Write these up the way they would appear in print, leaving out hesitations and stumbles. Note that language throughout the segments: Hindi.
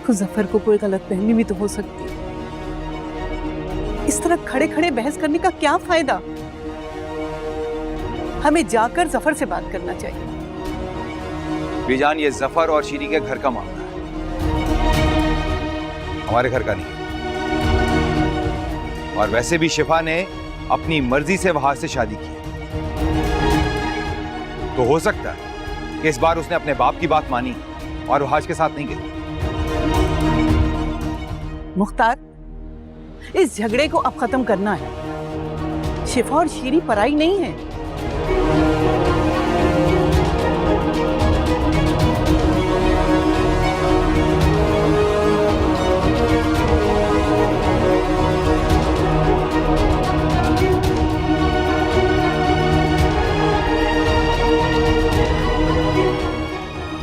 देखो जफर को कोई गलतफहमी भी तो हो सकती है। इस तरह खड़े खड़े बहस करने का क्या फायदा? हमें जाकर जफर से बात करना चाहिए। बीजान, ये जफर और शीरी के घर का मामला है, हमारे घर का नहीं। और वैसे भी शिफा ने अपनी मर्जी से वहाज से शादी की है, तो हो सकता है कि इस बार उसने अपने बाप की बात मानी और वहाज के साथ नहीं गई। मुख्तार, इस झगड़े को अब खत्म करना है। शिफा और शीरी पराई नहीं है।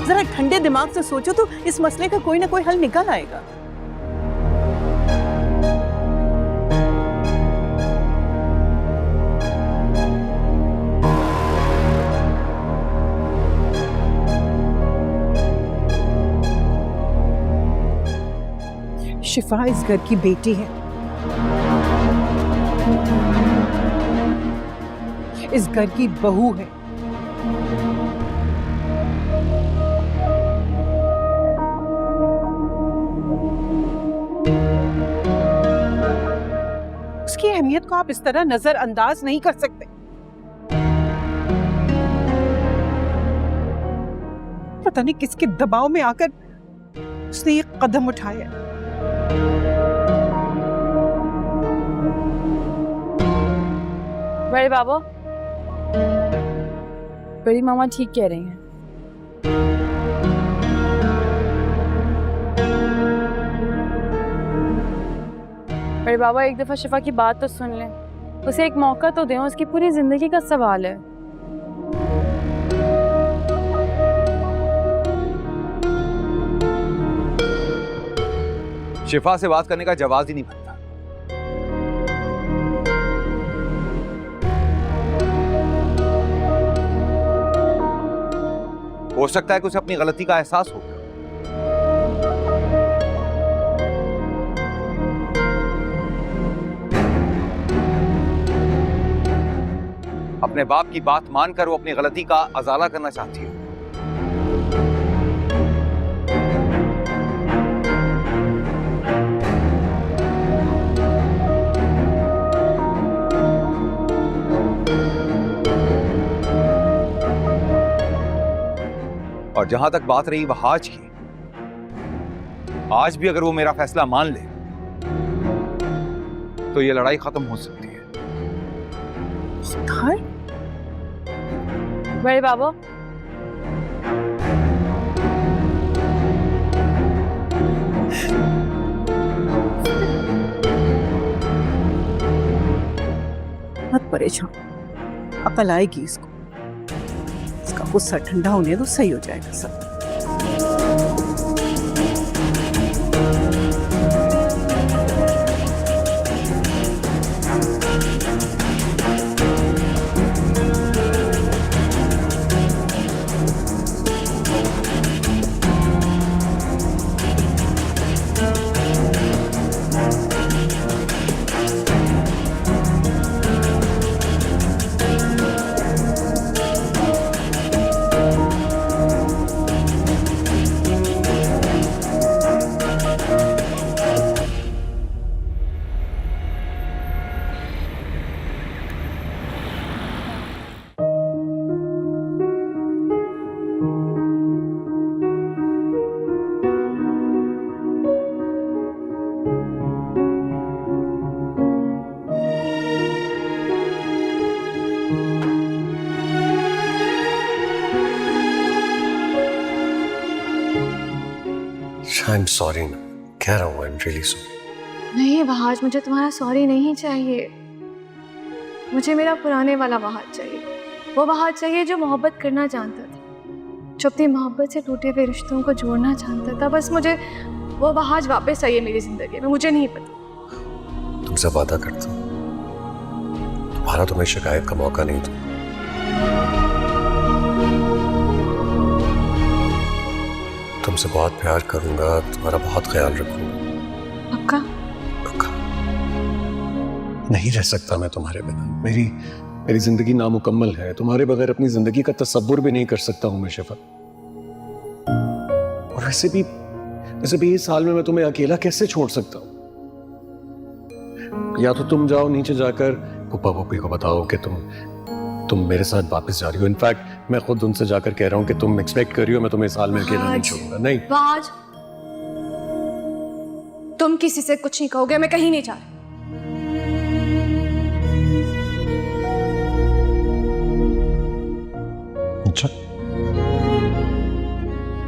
जरा ठंडे दिमाग से सोचो तो इस मसले का कोई ना कोई हल निकल आएगा। शिफा इस घर की बेटी है, इस घर की बहू है। उसकी अहमियत को आप इस तरह नजरअंदाज नहीं कर सकते। पता नहीं किसके दबाव में आकर उसने ये कदम उठाया। बड़े बाबा, बड़ी मामा ठीक कह रही हैं। बड़े बाबा, एक दफा शिफा की बात तो सुन लें, उसे एक मौका तो दें, उसकी पूरी जिंदगी का सवाल है। शिफा से बात करने का जवाब ही नहीं बनता। हो सकता है कि उसे अपनी गलती का एहसास हो। अपने बाप की बात मानकर वो अपनी गलती का अजाला करना चाहती है। और जहां तक बात रही वहाज की, आज भी अगर वो मेरा फैसला मान ले तो ये लड़ाई खत्म हो सकती है। बड़े बाबा, मत परेशान, अकल आएगी इसको। इसका गुस्सा ठंडा होने तो सही हो जाएगा सब। I'm sorry ना, कह रहा हूँ I'm really sorry। नहीं वहाज, मुझे तुम्हारा सॉरी नहीं चाहिए। मुझे मेरा पुराने वाला वहाज चाहिए। वो वहाज चाहिए जो मोहब्बत करना जानता था, जो अपनी मोहब्बत से टूटे हुए रिश्तों को जोड़ना जानता था। बस मुझे वो वहाज वापस चाहिए मेरी जिंदगी में। मुझे नहीं पता। तुमसे वादा करता हूँ तुम्हारा तुम्हें शिकायत का मौका नहीं दूंगा। तुमसे बहुत प्यार करूंगा, तुम्हारा बहुत ख्याल रखूंगा। पक्का? पक्का। नहीं रह सकता मैं तुम्हारे बिना। मेरी जिंदगी नामुकम्मल है। तुम्हारे बगैर अपनी जिंदगी का तसव्वुर भी नहीं कर सकता हूं मैं शिफा। और वैसे भी इस हाल में मैं तुम्हें अकेला कैसे छोड़ सकता हूं? या तो तुम जाओ नीचे जाकर पुप्पा पुप्पी को बताओ कि तुम मेरे साथ वापस जा रही हो। इनफैक्ट मैं खुद उनसे जाकर कह रहा हूं कि तुम एक्सपेक्ट कर रही हो मैं तुम्हें इस हाल में अकेला नहीं छोड़ूंगा। नहीं आज तुम किसी से कुछ नहीं कहोगे, मैं कहीं नहीं जा रही। अच्छा,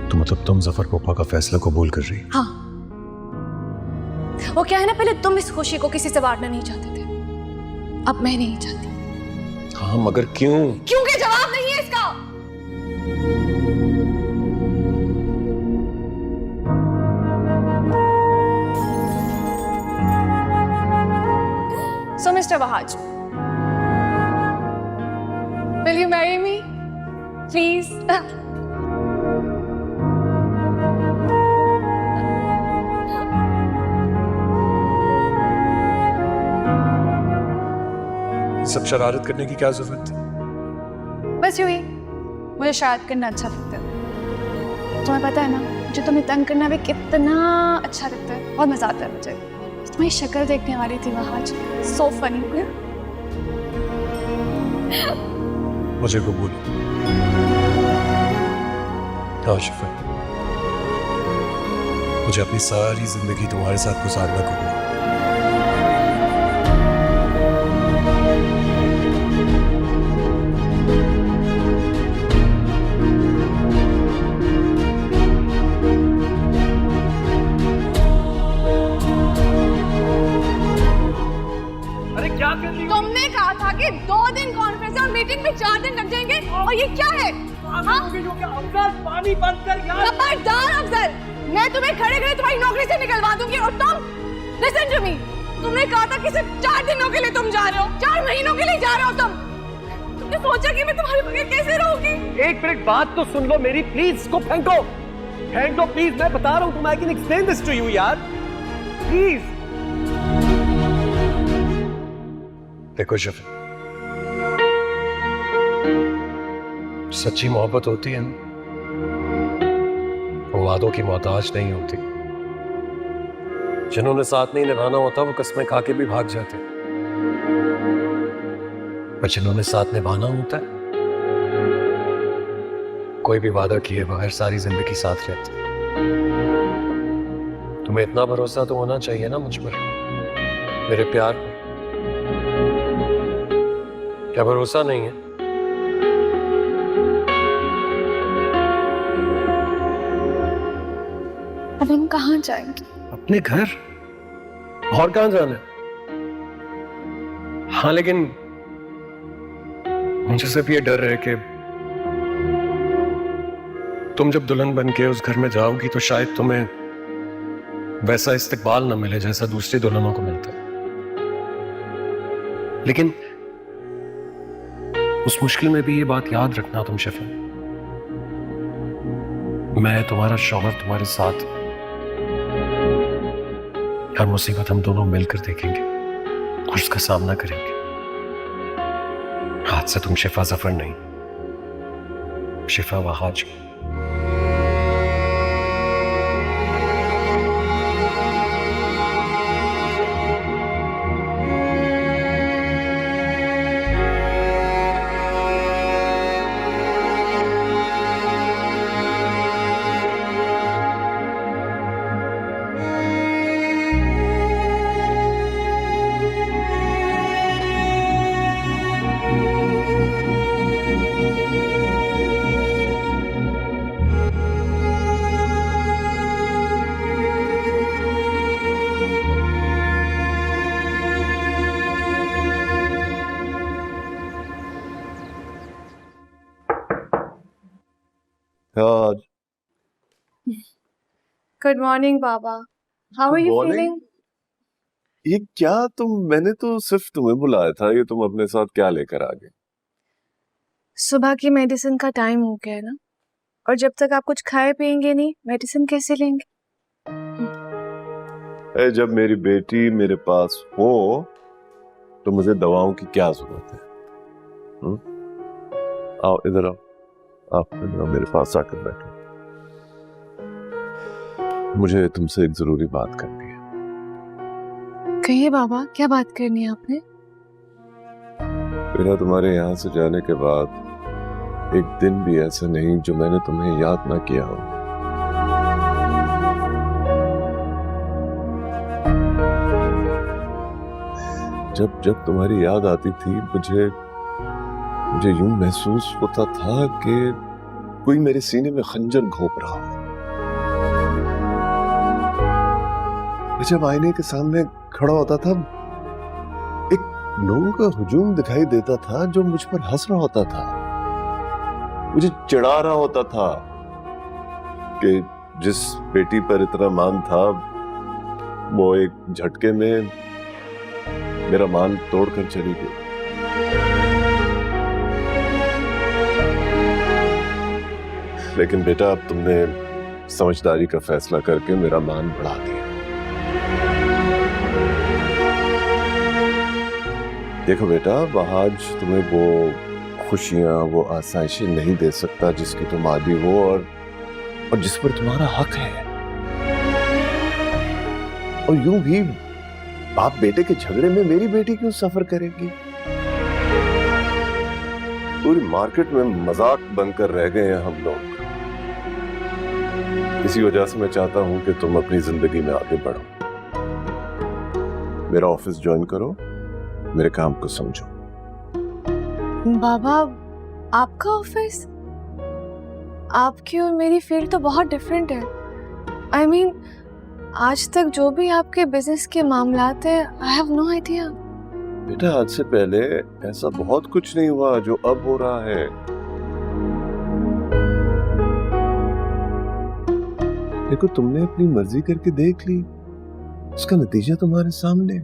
तो मतलब तुम जफर पुप्पा का फैसला कबूल कर रही? हाँ, वो क्या है ना, पहले तुम इस खुशी को किसी से बांटना नहीं चाहते थे, अब मैं नहीं चाहती। हाँ, मगर क्यों? क्योंकि जवाब नहीं है इसका। So, Mr. Wahaj, will you marry me, please? सब शरारत करने की क्या जरूरत थी? बस यूं ही, मुझे शरारत करना अच्छा लगता है। तुम्हें पता है ना, मुझे तुम्हें तंग करना भी कितना अच्छा लगता है, बहुत मजा आता है मुझे। तुम्हारी शक्ल देखने वाली थी वहां, सो फनी। मुझे कबूल। हाँ शिफा, मुझे अपनी सारी जिंदगी तुम्हारे साथ गुजारना कबूल। तुमने कहा था कि 2 दिन कॉन्फ्रेंस और मीटिंग में 4 दिन लग जाएंगे, और ये क्या है? पानी बंद कर यार। खबरदार अफजल, मैं तुम्हें खड़े खड़े तुम्हारी नौकरी से निकलवा दूंगी। और तुम लिसन टू मी, तुमने कहा था कि सिर्फ 4 दिनों के लिए तुम जा रहे हो, 4 महीनों के लिए जा रहे हो तुमने सोचा कि मैं तुम्हारे बगैर कैसे रहूंगी? एक मिनट बात तो सुन लो मेरी, प्लीज। इसको फेंको, फेंक दो प्लीज। मैं बता रहा हूँ तुम, I can explain this to you यार, प्लीज। देखो शिफा, सच्ची मोहब्बत होती है ना, वो वादों की मोहताज नहीं होती। जिन्होंने साथ नहीं निभाना होता वो कस्में खा के भी भाग जाते, पर जिन्होंने साथ निभाना होता है कोई भी वादा किए बगैर सारी जिंदगी साथ रहते। तुम्हें इतना भरोसा तो होना चाहिए ना मुझ पर, मेरे प्यार पर। क्या भरोसा नहीं है? अब हम कहाँ जाएंगे? अपने घर, और कहां जाना है? हाँ, लेकिन मुझे सिर्फ ये डर है कि तुम जब दुल्हन बन के उस घर में जाओगी तो शायद तुम्हें वैसा इस्तकबाल ना मिले जैसा दूसरी दुल्हनों को मिलता है। लेकिन उस मुश्किल में भी ये बात याद रखना तुम शिफा, मैं तुम्हारा शौहर तुम्हारे साथ, हर मुसीबत हम दोनों मिलकर देखेंगे और उसका सामना करेंगे। हाथ से तुम शिफा जफर नहीं, शिफा वहाज। गुड मॉर्निंग बाबा, हाउ आर यू फीलिंग? ये क्या मैंने तो सिर्फ तुम्हें बुलाया था, ये तुम अपने साथ क्या लेकर आ गए? सुबह की मेडिसिन का टाइम हो गया है ना, और जब तक आप कुछ खाए पिएंगे नहीं, मेडिसिन कैसे लेंगे? जब मेरी बेटी मेरे पास हो तो मुझे दवाओं की क्या जरूरत है? आओ इधर आओ, आप इधर आओ, मेरे पास आकर बैठो। मुझे तुमसे एक जरूरी बात करनी है। कहिए बाबा, क्या बात करनी है आपने? मेरा तुम्हारे यहाँ से जाने के बाद एक दिन भी ऐसा नहीं जो मैंने तुम्हें याद ना किया हो। जब जब तुम्हारी याद आती थी मुझे यूं महसूस होता था कि कोई मेरे सीने में खंजर घोंप रहा हो। जब आईने के सामने खड़ा होता था, एक लोगों का हुजूम दिखाई देता था जो मुझ पर हंस रहा होता था, मुझे चिढ़ा रहा होता था कि जिस बेटी पर इतना मान था वो एक झटके में मेरा मान तोड़कर चली गई। लेकिन बेटा, अब तुमने समझदारी का फैसला करके मेरा मान बढ़ा दिया। देखो बेटा, आज तुम्हें वो खुशियां, वो आसाइशें नहीं दे सकता जिसकी तुम आदी हो और जिस पर तुम्हारा हक है। और यूं भी बाप बेटे के झगड़े में मेरी बेटी क्यों सफर करेगी? पूरी मार्केट में मजाक बनकर रह गए हैं हम लोग। इसी वजह से मैं चाहता हूं कि तुम अपनी जिंदगी में आगे बढ़ो, मेरा ऑफिस ज्वाइन करो, मेरे काम को समझो। बाबा, आपका ऑफिस? आपकी और मेरी फील्ड तो बहुत डिफरेंट है। I mean, आज तक जो भी आपके बिजनेस के मामलात हैं, आई हैव नो आइडिया। बेटा, आज से पहले ऐसा बहुत कुछ नहीं हुआ जो अब हो रहा है। देखो, तुमने अपनी मर्जी करके देख ली, उसका नतीजा तुम्हारे सामने।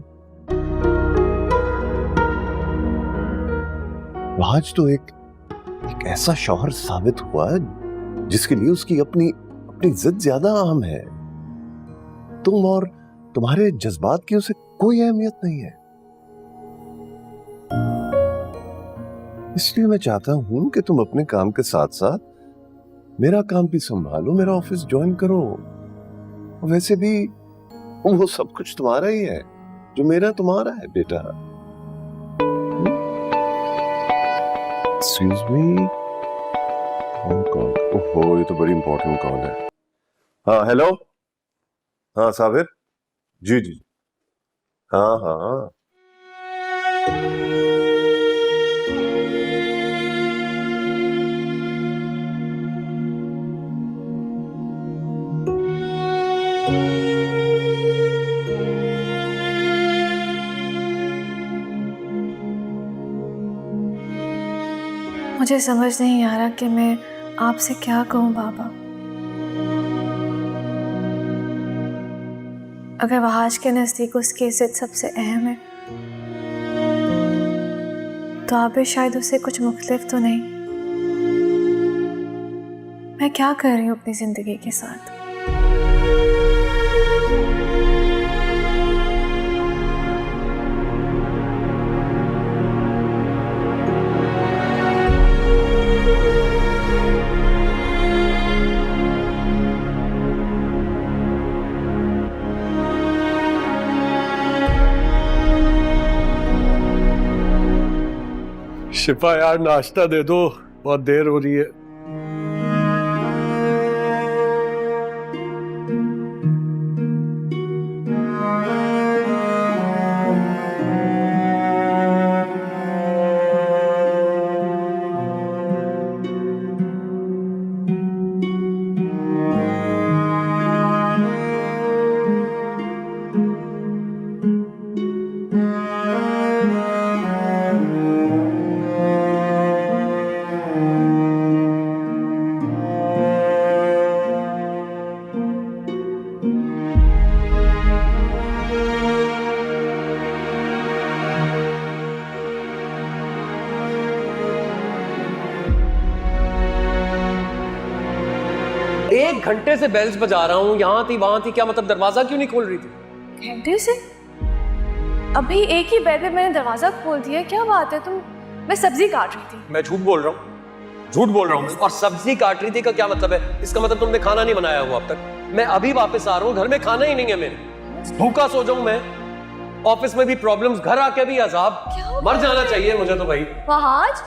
आज तो एक ऐसा शौहर साबित हुआ जिसके लिए उसकी अपनी इज्जत ज्यादा अहम है। तुम और तुम्हारे जज्बात की उसे कोई अहमियत नहीं है। इसलिए मैं चाहता हूं कि तुम अपने काम के साथ साथ मेरा काम भी संभालो, मेरा ऑफिस ज्वाइन करो। और वैसे भी वो सब कुछ तुम्हारा ही है जो मेरा तुम्हारा है बेटा। एक्सक्यूज मी, कौन? ओहो, ये तो बड़ी इंपॉर्टेंट कॉल है। हाँ, हेलो। हाँ साबिर, जी जी, हाँ हाँ। मुझे समझ नहीं आ रहा कि मैं आपसे क्या कहूँ बाबा। अगर वहाज के नज़दीक उसकी इज्जत सबसे अहम है, तो आप भी शायद उससे कुछ मुख्तलिफ तो नहीं। मैं क्या कर रही हूँ अपनी ज़िंदगी के साथ? शिफा यार, नाश्ता दे दो, बहुत देर हो रही है। 1 घंटे से बेल्स बजा रहा हूँ, यहाँ थी वहां थी, क्या मतलब दरवाजा क्यों नहीं खोल रही थी? घंटे से? अभी एक ही बैठ में मैंने दरवाजा खोल दिया, क्या बात है तुम? मैं सब्जी काट रही थी। मैं झूठ बोल रहा हूँ, झूठ बोल रहा हूँ। और सब्जी काट रही थी का क्या मतलब है? इसका मतलब तुमने खाना नहीं बनाया हुआ अब तक। मैं अभी वापस आ रहा हूँ, घर में खाना ही नहीं है मेरे, भूखा सो जाऊं मैं। ऑफिस में भी प्रॉब्लम्स, घर आके भी अजाब, मर जाना चाहिए मुझे तो भाई। वहाज,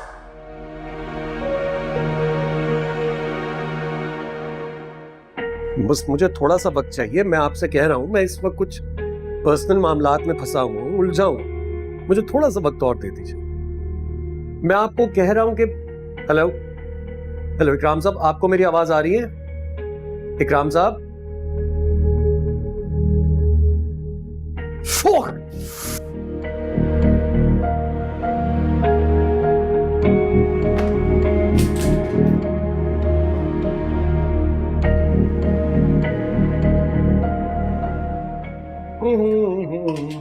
बस मुझे थोड़ा सा वक्त चाहिए, मैं आपसे कह रहा हूँ। मैं इस वक्त कुछ पर्सनल मामलात में फंसा हुआ हूँ, उलझा हूँ, मुझे थोड़ा सा वक्त और दे दीजिए। मैं आपको कह रहा हूँ कि हेलो हेलो इकराम साहब, आपको मेरी आवाज आ रही है? इकराम साहब,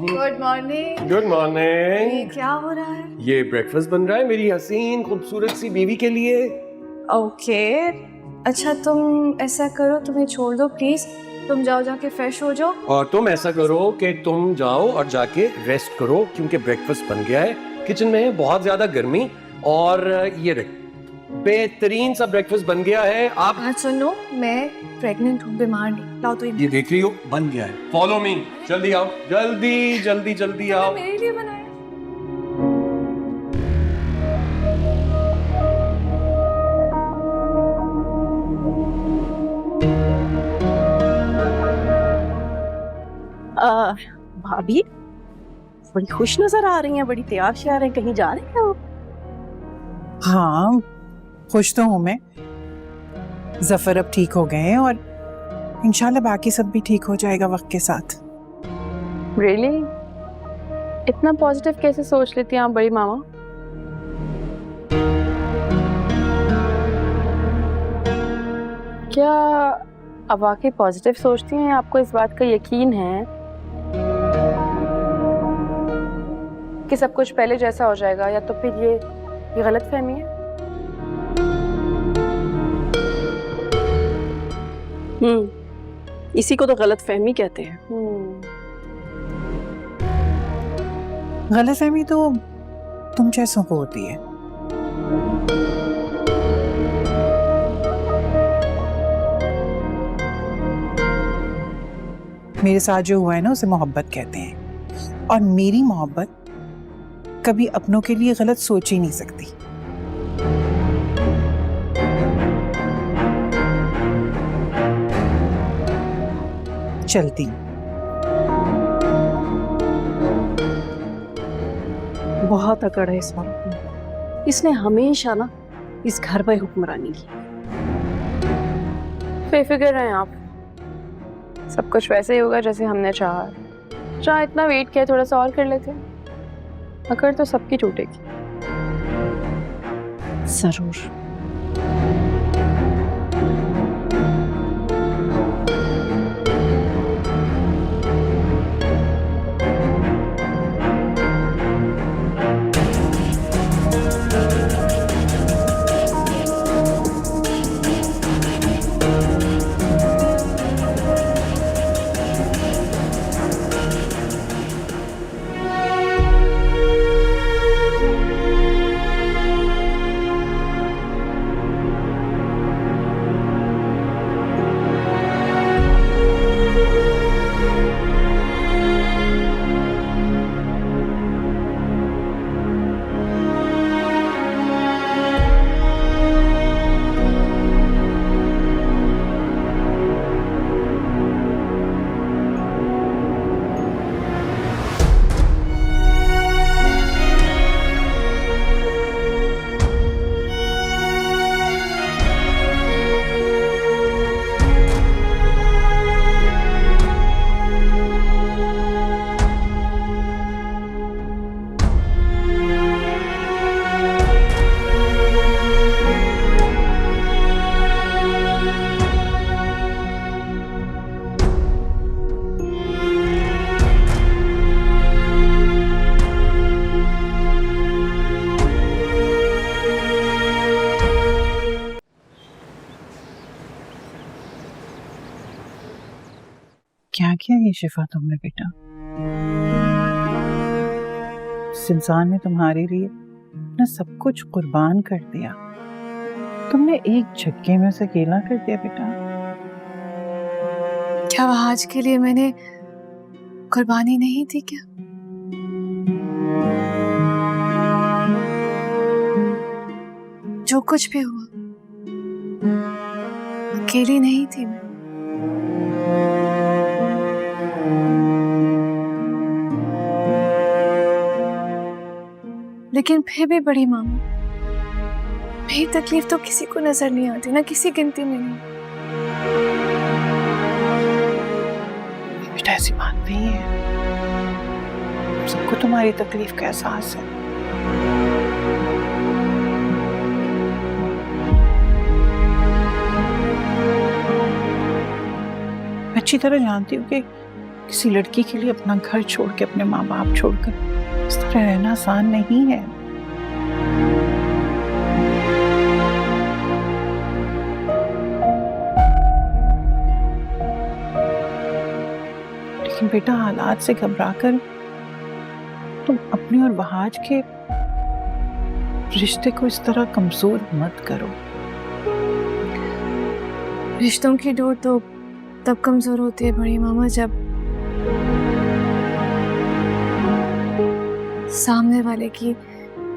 गुड मॉर्निंग। Good morning. ये क्या हो रहा है? ये ब्रेकफास्ट बन रहा है मेरी हसीन खूबसूरत सी बीवी के लिए। ओके, अच्छा तुम ऐसा करो, तुम्हें छोड़ दो प्लीज, तुम जाओ जाके फ्रेश हो जाओ। और तुम ऐसा करो कि तुम जाओ और जाके रेस्ट करो, क्योंकि ब्रेकफास्ट बन गया है, किचन में है बहुत ज्यादा गर्मी। और ये देख, बेहतरीन सा ब्रेकफास्ट बन गया है। आप हाँ सुनो, मैं प्रेग्नेंट हूँ, बीमार नहीं। लाओ तो ये देख रही हो, बन गया है। फॉलो मी, जल्दी आओ, जल्दी जल्दी जल्दी आओ। मेरे लिए बनाया। भाभी बड़ी खुश नजर आ रही हैं, बड़ी तैयार श्यार हैं, कहीं जा रही हैं वो? हाँ, खुश तो हूँ मैं। जफर अब ठीक हो गए हैं और इंशाल्लाह बाकी सब भी ठीक हो जाएगा वक्त के साथ। रियली? इतना पॉजिटिव कैसे सोच लेती हैं आप बड़ी मामा? क्या आप वाकई पॉजिटिव सोचती हैं? आपको इस बात का यकीन है कि सब कुछ पहले जैसा हो जाएगा, या तो फिर ये गलत फहमी है? इसी को तो गलत फहमी कहते हैं। गलतफहमी तो तुम जैसों को होती है। मेरे साथ जो हुआ है ना, उसे मोहब्बत कहते हैं, और मेरी मोहब्बत कभी अपनों के लिए गलत सोच ही नहीं सकती। चलती बहुत अकड़ है इस औरत में, इसने हमेशा ना इस घर पर हुक्मरानी की। बेफिक्र रहें आप, सब कुछ वैसे ही होगा जैसे हमने चाहा। जहाँ इतना वेट किया, थोड़ा सा और कर लेते। अकड़ तो सबकी टूटेगी। जरूर। क्या ये शिफा तुमने बेटा? इस इंसान ने तुम्हारे लिए अपना सब कुछ कुर्बान कर दिया, तुमने एक झटके में उसे अकेला कर दिया बेटा। क्या वहाज के लिए मैंने कुर्बानी नहीं थी क्या? जो कुछ भी हुआ अकेली नहीं थी मैं। लेकिन फिर भी बड़ी मामा, मेरी तकलीफ तो किसी को नजर नहीं आती, ना किसी गिनती में नहीं। बेटा ऐसी बात नहीं है, सबको तुम्हारी तकलीफ का एहसास है। अच्छी तरह जानती हूँ कि किसी लड़की के लिए अपना घर छोड़ के, अपने माँ बाप छोड़कर इस तरह रहना आसान नहीं है। लेकिन बेटा हालात से घबराकर तुम अपने और वहाज के रिश्ते को इस तरह कमजोर मत करो। रिश्तों की डोर तो तब कमजोर होती है बड़ी मामा जब सामने वाले की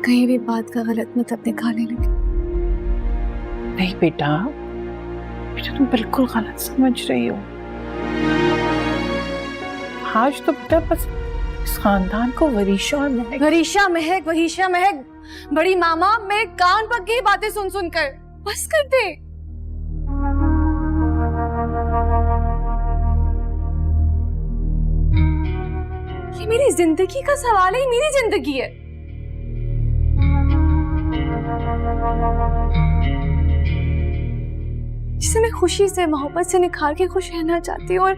कहीं भी बात का गलत मतलब निकालने लगे। नहीं बेटा, बेटा तुम बिल्कुल गलत समझ रही हो। आज तो बेटा बस इस खानदान को वरीशा और महक वहीशा महक बड़ी मामा, मेरे कान पक गई बातें सुन सुनकर। बस कर दे। ये मेरी जिंदगी का सवाल है, मेरी जिंदगी है। जिसे मैं खुशी से, मोहब्बत से निखार के खुश रहना चाहती हूँ। और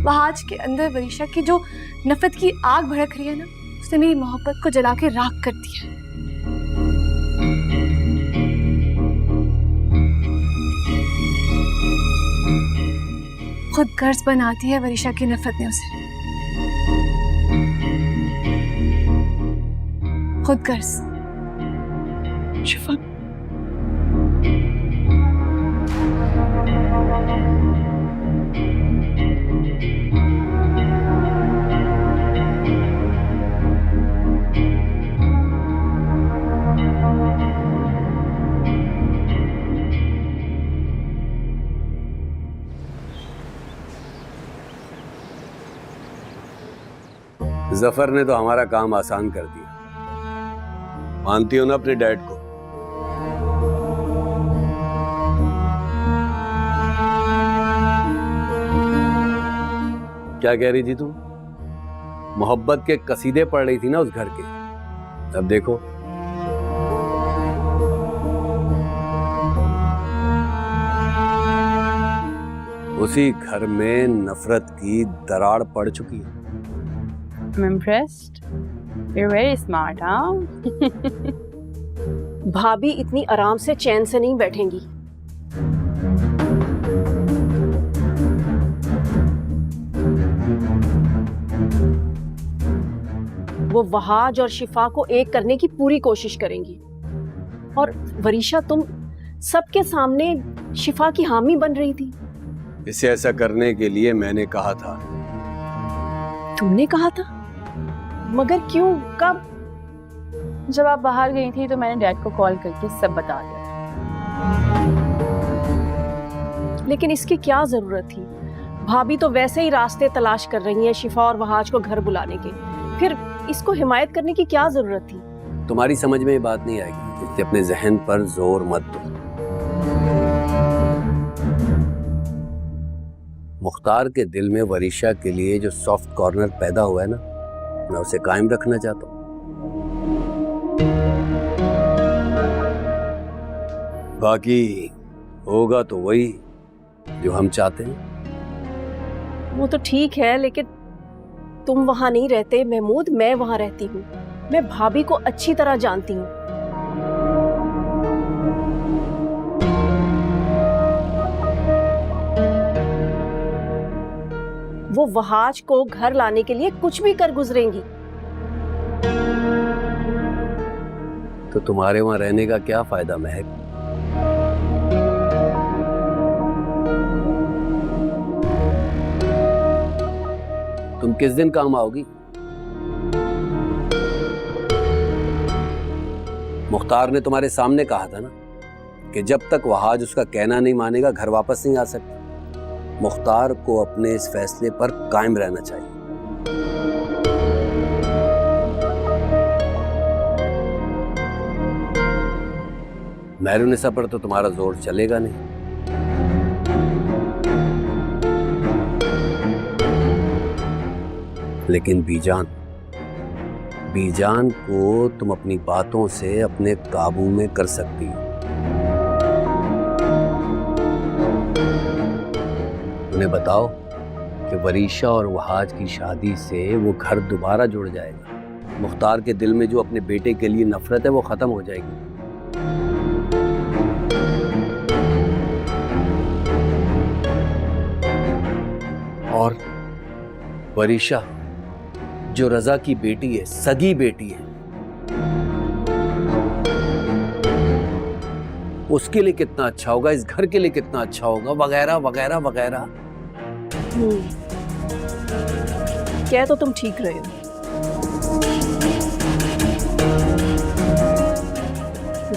वहाज के अंदर वरीशा की जो नफरत की आग भड़क रही है ना, उसने मेरी मोहब्बत को जला के राख कर दिया। खुद गर्ज बनाती है वरीशा की नफरत ने उसे, खुद गर्ज। शिफा जफर ने तो हमारा काम आसान कर दिया। मानती हो ना अपने डैड को? क्या कह रही थी तू? मोहब्बत के कसीदे पढ़ रही थी ना उस घर के। अब देखो, उसी घर में नफरत की दरार पड़ चुकी है। I'm impressed. You're very smart, huh? भाभी इतनी आराम से चैन से नहीं बैठेंगी। वो वहाज और शिफा को एक करने की पूरी कोशिश करेंगी। और वरीशा, तुम सबके सामने शिफा की हामी बन रही थी। इसे ऐसा करने के लिए मैंने कहा था। तुमने कहा था? मगर क्यों, कब? जब आप बाहर गई थी तो मैंने डैड को कॉल करके सब बता दिया था। लेकिन इसकी क्या जरूरत थी? भाभी तो वैसे ही रास्ते तलाश कर रही हैं शिफा और वहाज को घर बुलाने के, फिर इसको हिमायत करने की क्या जरूरत थी? तुम्हारी समझ में ये बात नहीं आएगी, इसलिए अपने जहन पर जोर मत दो। मुख्तार के दिल में वरीशा के लिए जो सॉफ्ट कॉर्नर पैदा हुआ है ना, मैं उसे कायम रखना चाहता हूँ। बाकी होगा तो वही जो हम चाहते हैं। वो तो ठीक है, लेकिन तुम वहां नहीं रहते महमूद, मैं वहां रहती हूँ। मैं भाभी को अच्छी तरह जानती हूँ। वो वहाज को घर लाने के लिए कुछ भी कर गुजरेंगी। तो तुम्हारे वहां रहने का क्या फायदा महक? तुम किस दिन काम आओगी? मुख्तार ने तुम्हारे सामने कहा था ना कि जब तक वहाज उसका कहना नहीं मानेगा घर वापस नहीं आ सकता। मुख्तार को अपने इस फैसले पर कायम रहना चाहिए। महरुनिसा पर तो तुम्हारा जोर चलेगा नहीं। लेकिन बीजान को तुम अपनी बातों से अपने काबू में कर सकती हो। उन्हें बताओ कि वरीशा और वहाज की शादी से वो घर दोबारा जुड़ जाएगा। मुख्तार के दिल में जो अपने बेटे के लिए नफरत है वो खत्म हो जाएगी। और वरीशा जो रजा की बेटी है, सगी बेटी है, उसके लिए कितना अच्छा होगा, इस घर के लिए कितना अच्छा होगा, वगैरह वगैरह वगैरह। क्या तो तुम ठीक रहे हो।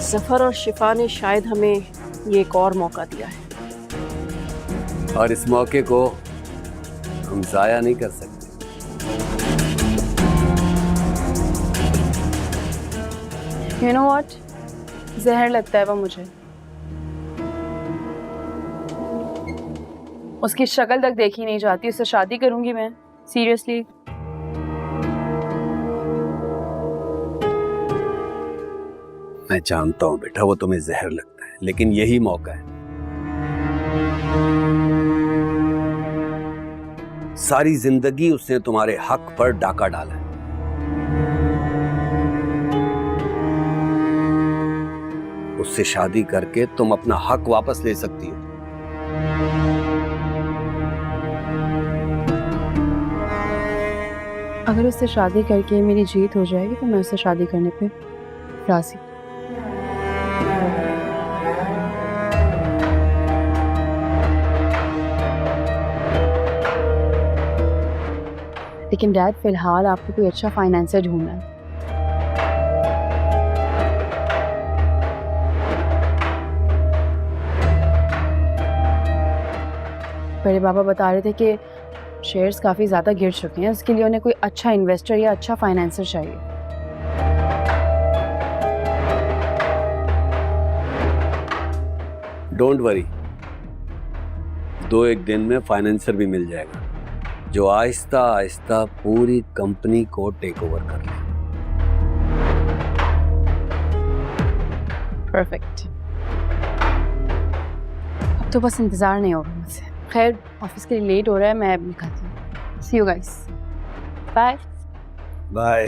जफर और शिफा ने शायद हमें ये एक और मौका दिया है, और इस मौके को हम जाया नहीं कर सकते। You know what? जहर लगता है वो मुझे। उसकी शक्ल तक देखी नहीं जाती, उससे शादी करूंगी मैं। सीरियसली। मैं जानता हूं बेटा वो तुम्हें जहर लगता है, लेकिन यही मौका है। सारी जिंदगी उसने तुम्हारे हक पर डाका डाला है। उससे शादी करके तुम अपना हक वापस ले सकती हो। अगर उससे शादी करके मेरी जीत हो जाएगी तो मैं उससे शादी करने पे राजी। लेकिन डैड फिलहाल आपको कोई अच्छा फाइनेंसर ढूंढना है। बड़े बाबा बता रहे थे कि शेयर्स काफ़ी ज़्यादा गिर चुके हैं, उसके लिए उन्हें कोई अच्छा इन्वेस्टर या अच्छा फाइनेंसर चाहिए। डोंट वरी, 2-1 दिन में फाइनेंसर भी मिल जाएगा जो आहिस्ता आहिस्ता पूरी कंपनी को टेक ओवर कर ले। परफेक्ट। अब तो बस इंतज़ार नहीं होगा मुझसे। खैर ऑफिस के लिए लेट हो रहा है, मैं अब निकलती हूँ। See you guys. Bye bye.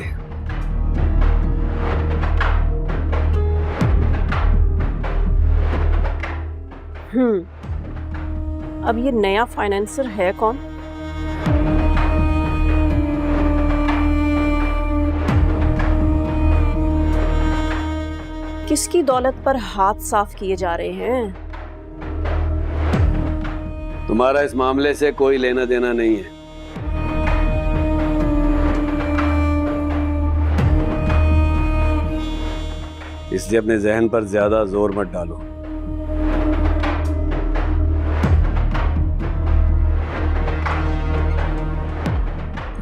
अब ये नया फाइनेंसर है कौन? किसकी दौलत पर हाथ साफ किए जा रहे हैं? तुम्हारा इस मामले से कोई लेना देना नहीं है। इसलिए अपने जहन पर ज्यादा जोर मत डालो।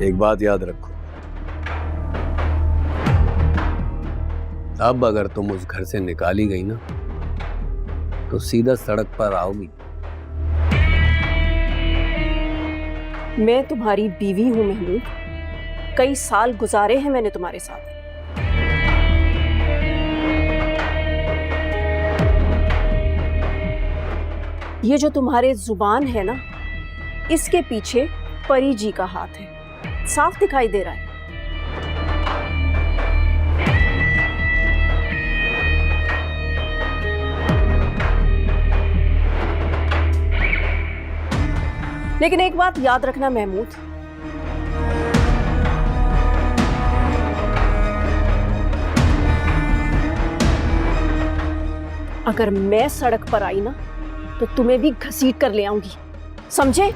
एक बात याद रखो, अब अगर तुम उस घर से निकाली गई ना तो सीधा सड़क पर आओगी। मैं तुम्हारी बीवी हूं महमूद, कई साल गुजारे हैं मैंने तुम्हारे साथ। ये जो तुम्हारे जुबान है ना, इसके पीछे परी जी का हाथ है, साफ दिखाई दे रहा है। लेकिन एक बात याद रखना महमूद, अगर मैं सड़क पर आई ना तो तुम्हें भी घसीट कर ले आऊंगी, समझे?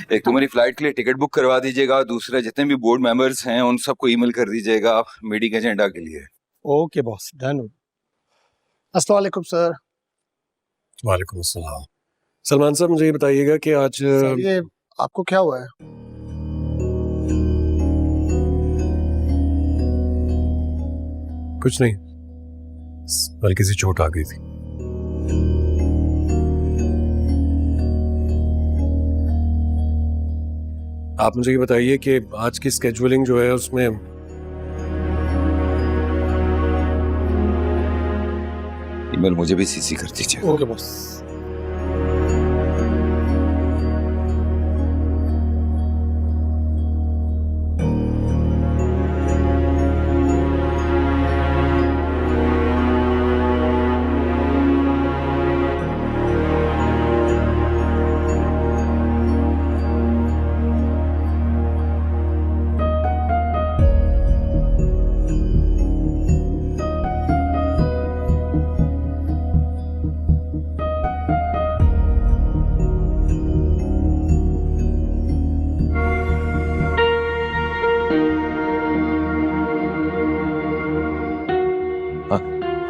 एक तो मेरी फ्लाइट के लिए टिकट बुक करवा दीजिएगा, दूसरा जितने भी बोर्ड मेंबर्स हैं उन सबको ईमेल कर दीजिएगा मीटिंग एजेंडा के लिए। Okay boss, done. अस्सलाम वालेकुम सर। वालेकुम अस्सलाम। सलमान साहब मुझे ये बताइएगा कि आज सर ये आपको क्या हुआ है? कुछ नहीं, हल्की सी चोट आ गई थी। आप मुझे ये बताइए कि आज की स्केड्यूलिंग जो है उसमें ईमेल मुझे भी सीसी कर दीजिए। Okay boss.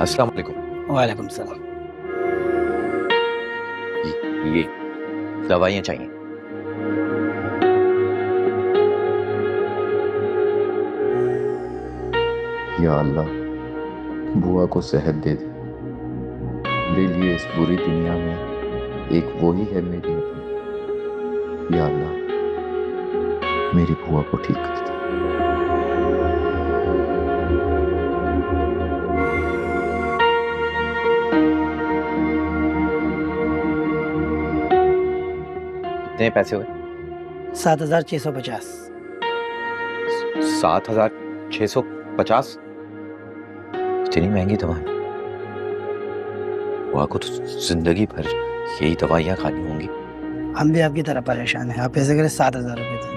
अस्सलाम वालेकुम। वालेकुम सलाम। ये दवाइयाँ चाहिए। या अल्लाह, बुआ को सेहत दे दे। मेरे लिए इस बुरी दुनिया में एक वो ही है मेरी अपनी। या अल्लाह, मेरी बुआ को ठीक कर दे। कितने पैसे हुए? 7,650। 7,650? इतनी महंगी दवाई? बुआ को तो जिंदगी भर यही दवाइयाँ खानी होंगी। हम भी आपकी तरह परेशान हैं। आप ऐसे करें 7,000 रुपये दें।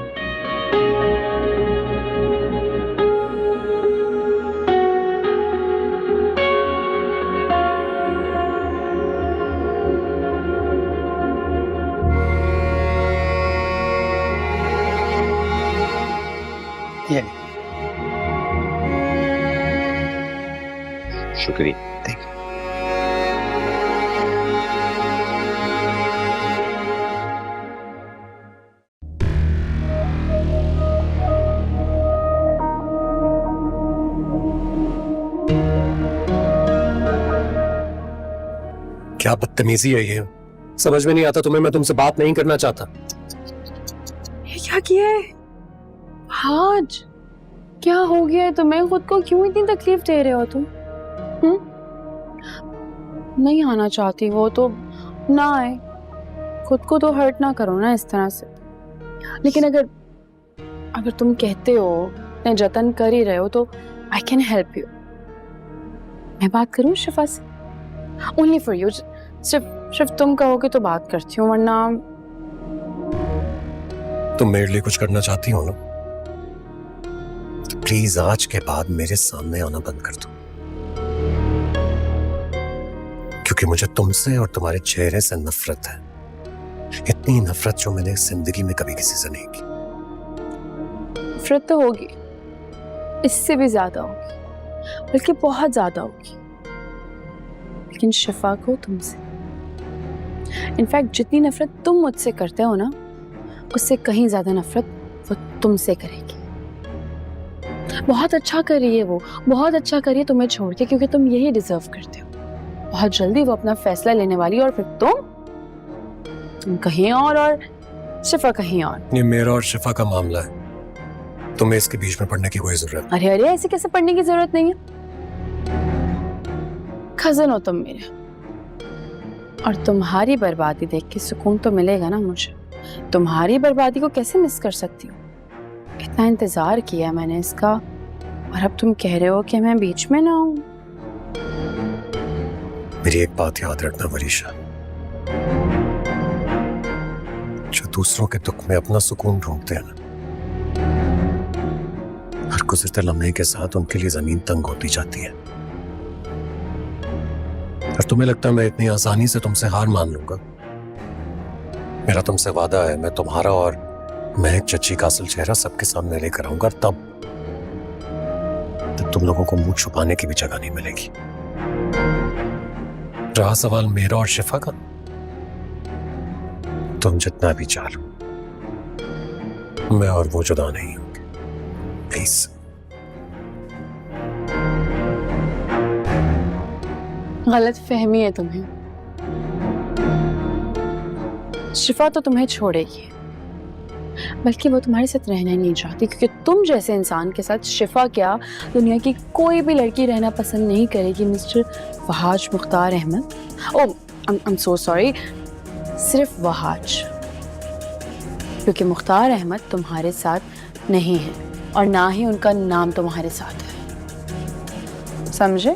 ये शुक्रिया। क्या बदतमीजी है ये, समझ में नहीं आता तुम्हें? मैं तुमसे बात नहीं करना चाहता। ये क्या किया है आज? क्या हो गया है तुम्हें? खुद को क्यों इतनी तकलीफ दे रहे हो तुम? नहीं आना चाहती वो तो ना आए, खुद को तो हर्ट ना करो ना इस तरह से। लेकिन अगर तुम कहते हो, मैं जतन कर ही रहे हो, तो आई कैन हेल्प यू। मैं बात करूं शिफा से? Only for you. सिर्फ तुम कहोगे तो बात करती हूँ, वरना तुम मेरे लिए कुछ करना चाहती हो ना, तो प्लीज आज के बाद मेरे सामने आना बंद कर दो, क्योंकि मुझे तुमसे और तुम्हारे चेहरे से नफरत है। इतनी नफरत जो मैंने जिंदगी में कभी किसी से नहीं की। नफरत तो होगी, इससे भी ज्यादा होगी, बल्कि बहुत ज्यादा होगी, लेकिन शिफा को तुमसे। इनफैक्ट जितनी नफरत तुम मुझसे करते हो ना, उससे कहीं ज्यादा नफरत वो तुमसे करेगी। बहुत अच्छा कर रही है वो, बहुत अच्छा कर रही है तुम्हें छोड़ के, क्योंकि तुम यही डिजर्व करते हो। बहुत जल्दी वो अपना फैसला लेने वाली है, और फिर तुम कहीं और शिफा कहीं और। ये मेरा और शिफा का मामला है, तुम्हें इसके बीच में पड़ने की कोई जरूरत नहीं। अरे ऐसे कैसे पढ़ने की जरूरत नहीं है? कजन हो तुम मेरे, और तुम्हारी बर्बादी देख के सुकून तो मिलेगा ना मुझे। तुम्हारी बर्बादी को कैसे मिस कर सकती हूँ? इतना इंतजार किया मैंने इसका, और अब तुम कह रहे हो कि मैं बीच में ना हूँ। मेरी एक बात याद रखना वरीशा, जो दूसरों के दुख में अपना सुकून ढूंढते हैं ना, हर गुज़रते लम्हे के साथ उनके लिए जमीन तंग होती जाती है। और तुम्हें लगता है मैं इतनी आसानी से तुमसे हार मान लूंगा? मेरा तुमसे वादा है, मैं तुम्हारा और महक चची का असल चेहरा सबके सामने लेकर आऊंगा, तब तुम लोगों को मुंह छुपाने की भी जगह नहीं मिलेगी। रहा सवाल मेरा और शिफा का, तुम जितना भी चाहो, मैं और वो जुदा नहीं होंगे। प्लीज। गलत फहमी है तुम्हें। शिफा तो तुम्हें छोड़ेगी, बल्कि वो तुम्हारे साथ रहना ही नहीं चाहती, क्योंकि तुम जैसे इंसान के साथ शिफा क्या, दुनिया की कोई भी लड़की रहना पसंद नहीं करेगी mister Wahaj Mukhtar Ahmed. Oh I am so sorry, सिर्फ वहाज, क्योंकि मुख्तार अहमद तुम्हारे साथ नहीं है और ना ही उनका नाम तुम्हारे साथ है, समझे?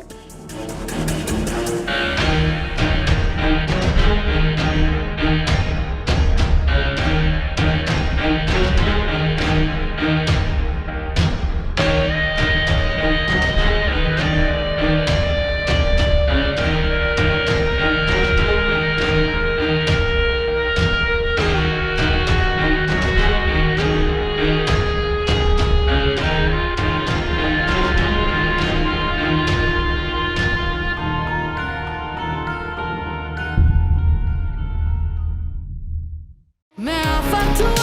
मैं आफत हूँ,